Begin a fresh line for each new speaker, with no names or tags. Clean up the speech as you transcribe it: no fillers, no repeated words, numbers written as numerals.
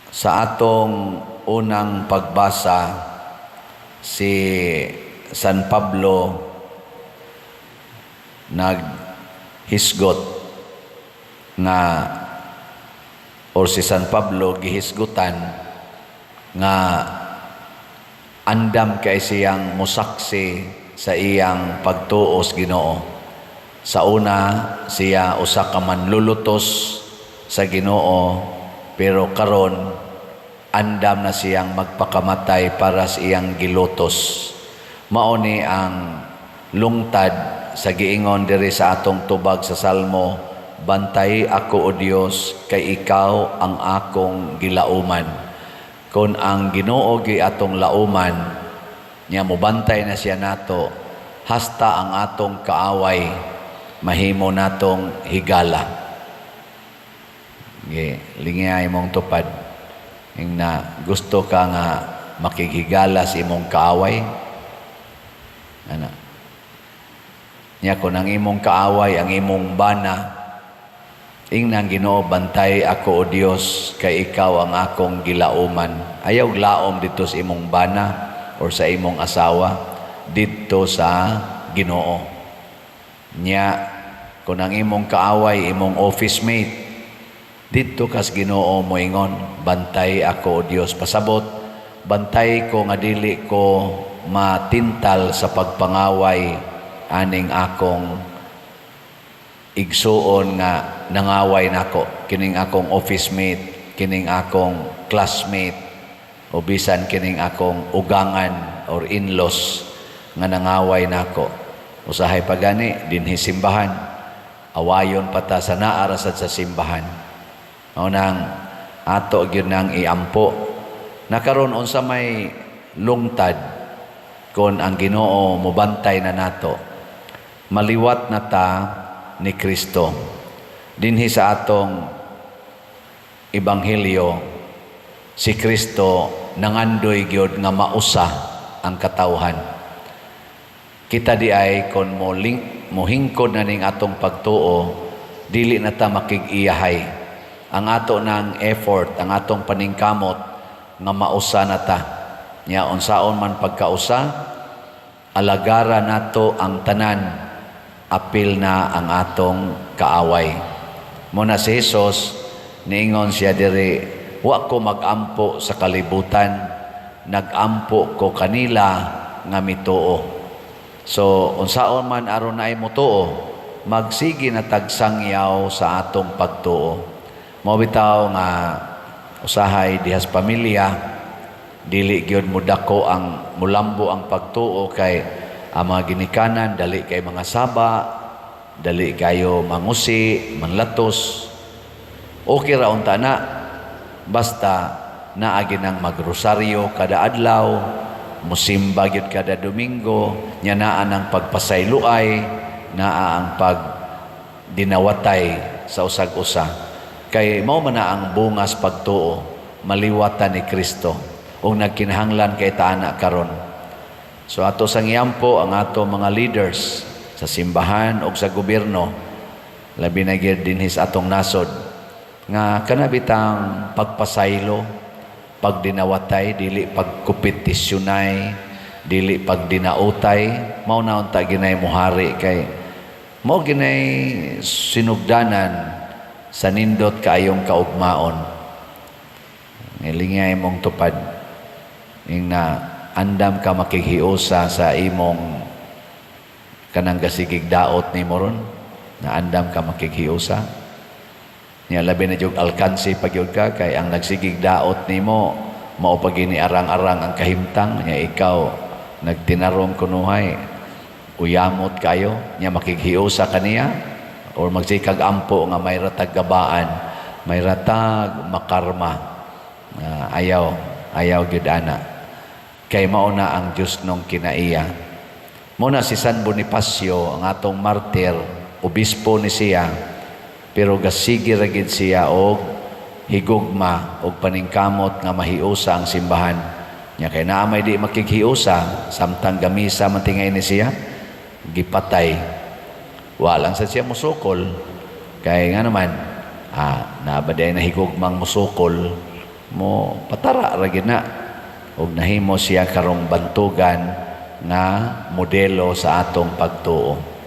Sa atong unang pagbasa, si San Pablo naghisgot nga or si San Pablo gihisgutan nga andam kay siyang musaksi sa iyang pagtuo sa Ginoo. Sa una, siya usa ka manlulutos sa Ginoo, pero karon andam na siyang magpakamatay para sa iyang gilutos. Mao ni ang lungtad sa giingon diri sa atong tubag sa Salmo, "Bantay ako o Dios, kay ikaw ang akong gilauman." Kung ang Ginoo gi atong lauman, nya mobantay na siya nato, hasta ang atong kaaway mahimo natong higala. Lingay mong tupad. Yung na gusto ka nga makighigala sa imong kaaway. Ano? Nya kung ang imong kaaway, ang imong bana, nang Ginoo, bantay ako o Dios, kay ikaw ang akong gilauman. Ayaw laom dito sa imong bana or sa imong asawa, dito sa Ginoo. Nya kung ang imong kaaway, imong office mate, dito kas Ginoo mo ingon, bantay ako o Dios. Pasabot, bantay ko nga dili ko matintal sa pagpangaway aning akong igsuon nga nangaway nako, kining akong office mate, kining akong classmate, o bisan kining akong ugangan or in-laws nga nangaway nako. Usahay pagani dinhi simbahan, awayon pata sa naarasad sa simbahan. O nang ato gyud nang iampo. Nakaron unsa may lungtad kon ang Ginoo mobantay na nato. Maliwat na ta ni Kristo. Dinhi sa atong ebanghelyo, si Kristo nangandoy gyud nga mausa ang katawhan. Kita di ay kon mohingkod na ning atong pagtuo, dili na ta makig-iyahay. Ang ato ng effort, ang atong paningkamot nga mausa na ta. Nya unsaon man pagkausa, alagara nato ang tanan, apil na ang atong kaaway. Muna si Jesus, niingon siya diri, wa ko magampo sa kalibutan, nagampo ko kanila nga mituo. So unsaon man aron na ay mutuo, magsige na tagsangyaw sa atong pagtuo. Mao bitaw nga usahay dihas pamilya, dili gyud mudako ang mulambo ang pagtuo kay ang mga ginikanan dali kay mga saba, dali kayo mangusi, manlatos. Okay ra unta na, basta naagi nang magrosaryo kada adlaw, musimba gyud kada Domingo, nya naa nang pagpasayloay, naa ang pagdinawatay sa usag-usa. Kay mao man na ang bungas pagtuo, maliwatan ni Kristo ug nagkinahanglan kay taana karon. So ato sang iyampo ang ato mga leaders sa simbahan ug sa gobyerno, labi na gyud dinhi sa atong nasod, nga kanabitang pagpasaylo, pagdinawatay, dili pagkompetisyonay, dili pagdinautay, mao na unta ginay muhari kay mao ginay sinugdanan sa nindot kaayong kaugmaon. Nilingay mong tupad ing na andam ka makighiusa sa imong kanang gasigig daot ni moron, na andam ka makighiusa. Nya labi na jud alkansi pagyud ka kay ang nagsigig daot nimo mao pa gini arang-arang ang kahimtang, nya ikaw nagtinarong kunuhay uyamot kayo, nya makighiusa kaniya or magsikag ampo nga may ratag gabaan, may ratag makarma. Ayaw gyud ana. Kay mao na ang Dios nung kinaiya. Muna si San Bonifacio, ang atong martir, obispo ni siya, pero gasigi ra gid siya og higugma og paningkamot nga mahiusa ang simbahan. Nya kay naa may di makighiusa, samtang gamisa man tingay ni siya, gipatay. Walang sa siya musukol. Kaya nga naman, nabaday na higugmang musukol, mo patara ra gid na ug nahimo siya karong bantugan nga modelo sa atong pagtuo.